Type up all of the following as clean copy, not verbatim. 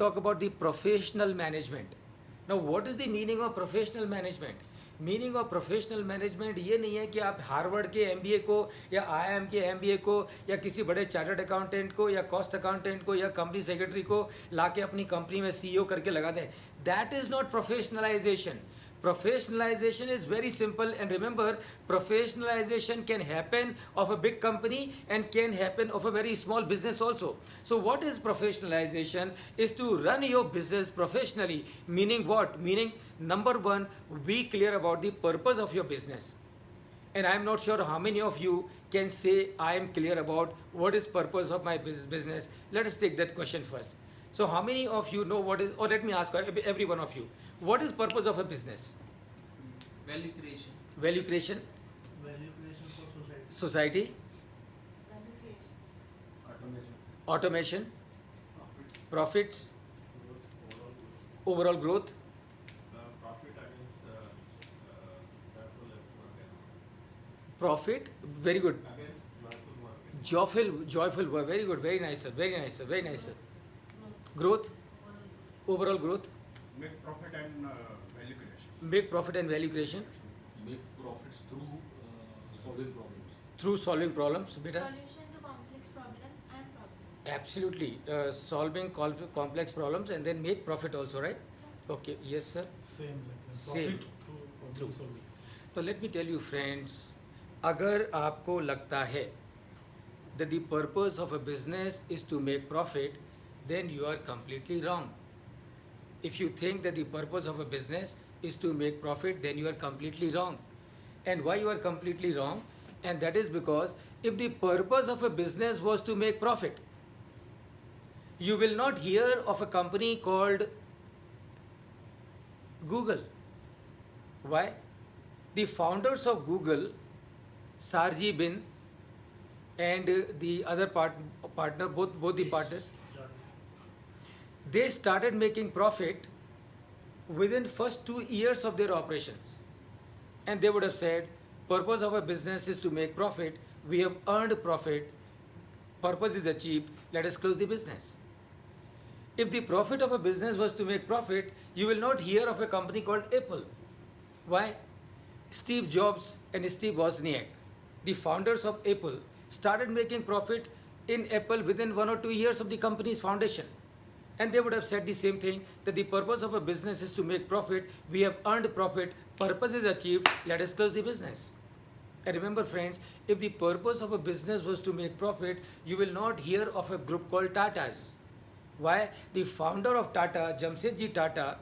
talk about the professional management. Now, what is the meaning of professional management? Meaning of professional management ये नहीं है कि आप Harvard के एमबीए को या आईआईएम के एमबीए को या किसी बड़े चार्टर्ड अकाउंटेंट को या कॉस्ट अकाउंटेंट को या कंपनी सेक्रेटरी को लाके अपनी कंपनी में सीईओ करके लगा दें. That is not professionalisation. Professionalization is very simple, and remember, professionalization can happen of a big company and can happen of a very small business also. So what is professionalization? Is to run your business professionally. Meaning what? Meaning, number one, be clear about the purpose of your business. And I am not sure how many of you can say I am clear about what is purpose of my business. Let us take that question first. So how many of you know what is, or let me ask every one of you, what is purpose of a business? Value creation. Value creation. Value creation for society. Society. Value creation. Automation. Automation. Profit. Profits. Growth. Overall growth. Profit against joyful market. Profit. Very good. Against joyful market. Joyful. Very good. Very nice, sir. Very nice, sir. Very nice, sir. Growth. Overall growth. Make profit and value creation. Make profit and value creation. Make profits through solving problems. Through solving problems. Beta. Solution to complex problems and problems. Absolutely. Solving complex problems and then make profit also, right? Okay. Yes, sir. Same like Same. profit through problem Through. solving. तो let me tell you friends, अगर आपको लगता है that the purpose of a business is to make profit, then you are completely wrong. If you think that the purpose of a business is to make profit, then you are completely wrong. And why you are completely wrong? And that is because if the purpose of a business was to make profit, you will not hear of a company called Google. Why? The founders of Google, Sarji Bin and the other partner, both the partners, they started making profit within first 2 years of their operations. And they would have said, purpose of a business is to make profit. We have earned profit. Purpose is achieved. Let us close the business. If the profit of a business was to make profit, you will not hear of a company called Apple. Why? Steve Jobs and Steve Wozniak, the founders of Apple, started making profit in Apple within 1 or 2 years of the company's foundation. And they would have said the same thing, that the purpose of a business is to make profit. We have earned profit. Purpose is achieved. Let us close the business. And remember, friends, if the purpose of a business was to make profit, you will not hear of a group called Tatas. Why? The founder of Tata, Jamsetji Tata,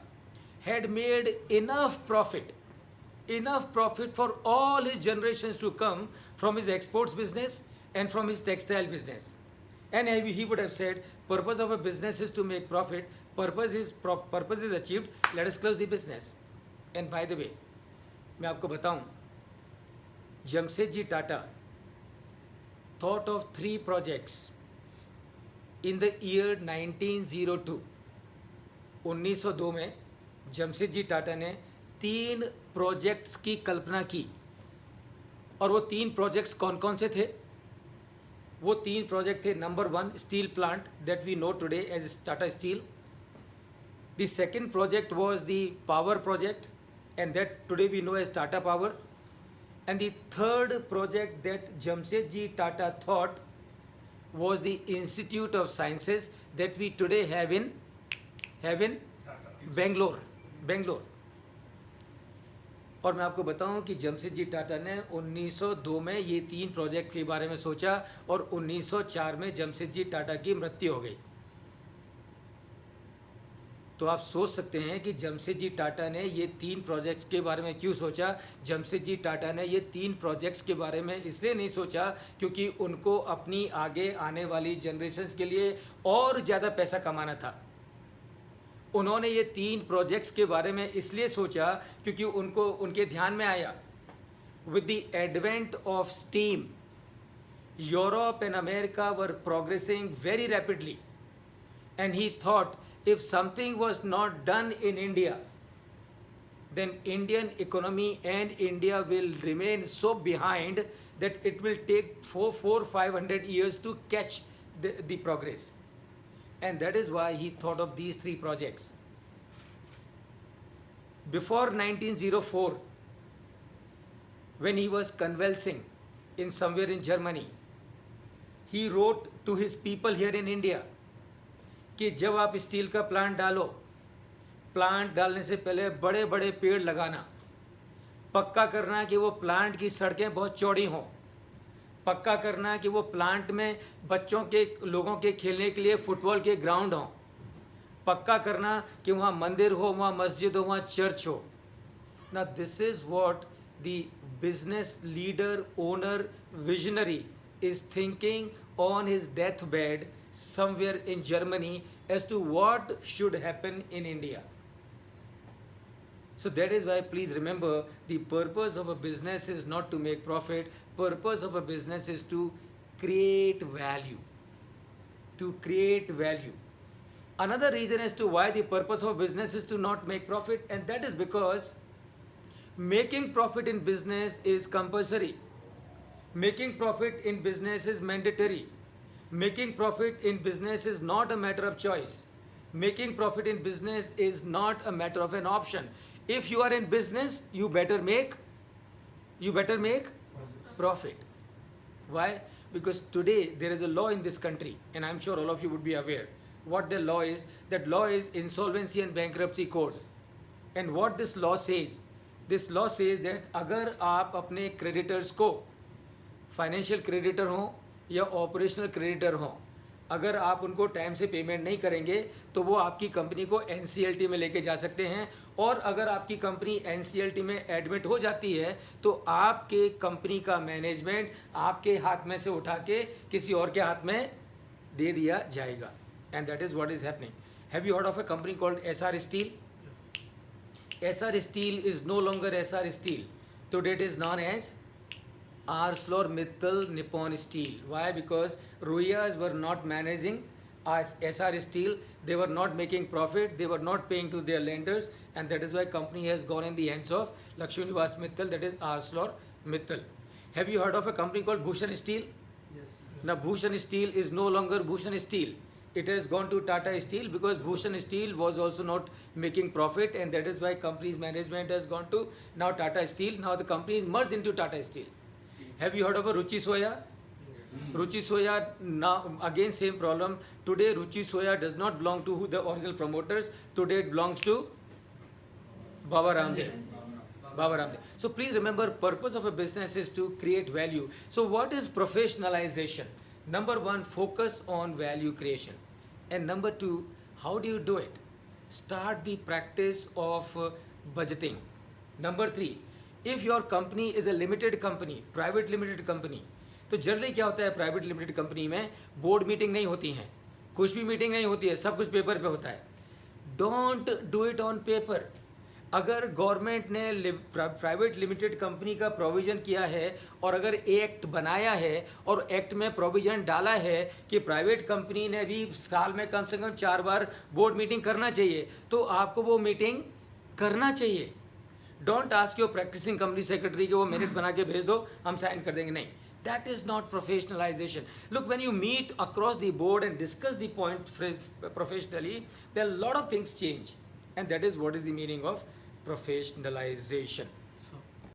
had made enough profit for all his generations to come from his exports business and from his textile business. And he would have said, purpose of a business is to make profit. Purpose is achieved. Let us close the business. And by the way, मैं आपको बताऊं, Jamsetji Tata thought of 3 projects in the year 1902. 1902 में जमशेदजी टाटा ने 3 projects की कल्पना की. और वो 3 projects कौन कौन से थे? वो 3 प्रोजेक्ट थे. Number 1, steel plant that we know today as Tata Steel. The second project was the power project and that today we know as Tata Power. And the third project that Jamshedji Tata thought was the Institute of Sciences that we today have in Bangalore. और मैं आपको बताऊं कि जमशेदजी टाटा ने 1902 में ये 3 project के बारे में सोचा और 1904 में जमशेदजी टाटा की मृत्यु हो गई. तो आप सोच सकते हैं कि जमशेदजी टाटा ने ये 3 प्रोजेक्ट्स के बारे में क्यों सोचा. जमशेदजी टाटा ने ये 3 प्रोजेक्ट्स के बारे में इसलिए नहीं सोचा क्योंकि उनको अपनी आगे आने वाली जनरेशन्स के लिए और ज़्यादा पैसा कमाना था. उन्होंने ये 3 प्रोजेक्ट्स के बारे में इसलिए सोचा क्योंकि उनके ध्यान में आया, with the advent of steam Europe and America were progressing very rapidly, and he thought if something was not done in India, then Indian economy and India will remain so behind that it will take 400-500 years to catch the progress. And that is why he thought of these three projects. Before 1904, when he was convalescing in somewhere in Germany, he wrote to his people here in India कि जब आप steel का plant डालो, plant डालने से पहले बड़े बड़े पेड़ लगाना, पक्का करना कि वो प्लांट की सड़कें बहुत चौड़ी हों, पक्का करना कि वो प्लांट में बच्चों के लोगों के खेलने के लिए फुटबॉल के ग्राउंड हों, पक्का करना कि वहाँ मंदिर हो, वहाँ मस्जिद हो, वहाँ चर्च हो. Now this is what the business leader, owner, visionary is thinking on his deathbed somewhere in Germany as to what should happen in India. So that is why please remember, the purpose of a business is not to make profit. Purpose of a business is to create value. To create value. Another reason as to why the purpose of a business is to not make profit, and that is because making profit in business is compulsory. Making profit in business is mandatory. Making profit in business is not a matter of choice. Making profit in business is not a matter of an option. If you are in business, you better make profit. Why? Because today there is a law in this country, and I'm sure all of you would be aware what the law is. That law is Insolvency and Bankruptcy Code. And what this law says that अगर आप अपने creditors को financial creditor हों या operational creditor हों, अगर आप उनको टाइम से पेमेंट नहीं करेंगे तो वो आपकी कंपनी को एनसीएलटी में लेके जा सकते हैं, और अगर आपकी कंपनी एनसीएलटी में एडमिट हो जाती है तो आपके कंपनी का मैनेजमेंट आपके हाथ में से उठा के किसी और के हाथ में दे दिया जाएगा. And that is what is happening. Have you heard of a company called SR Steel? SR Steel is no longer SR Steel. Today it is known as ArcelorMittal Nippon Steel. Why? Because Ruiyas were not managing SR Steel. They were not making profit. They were not paying to their lenders, and that is why company has gone in the hands of Lakshminivas Mittal, that is ArcelorMittal. Have you heard of a company called Bhushan Steel? Yes. Now Bhushan Steel is no longer Bhushan Steel. It has gone to Tata Steel because Bhushan Steel was also not making profit, and that is why company's management has gone to now Tata Steel. Now the company is merged into Tata Steel. Have you heard of a Ruchi Soya? Ruchi Soya, now again same problem. Today Ruchi Soya does not belong to the original promoters. Today it belongs to Baba Ramdev. Baba Ramdev. So please remember, purpose of a business is to create value. So what is professionalization? Number one, focus on value creation. And number two, how do you do it? Start the practice of budgeting. Number three, if your company is a limited company, private limited company, तो generally क्या होता है private limited company में, board meeting नहीं होती हैं, कुछ भी मीटिंग नहीं होती है, सब कुछ पेपर पे होता है. Don't do it on paper. अगर गवर्नमेंट ने प्राइवेट लिमिटेड कंपनी का प्रोविज़न किया है और अगर एक्ट बनाया है और एक्ट में प्रोविज़न डाला है कि प्राइवेट कंपनी ने भी साल में कम से कम 4 बार बोर्ड मीटिंग करना चाहिए, तो आपको वो मीटिंग करना चाहिए. Don't ask your practising company secretary कि वो मिनट बना के भेज दो, हम साइन कर देंगे. नहीं, that is not professionalisation. Look, when you meet across the board and discuss the point professionally, there are lot of things change, and that is what is the meaning of professionalization.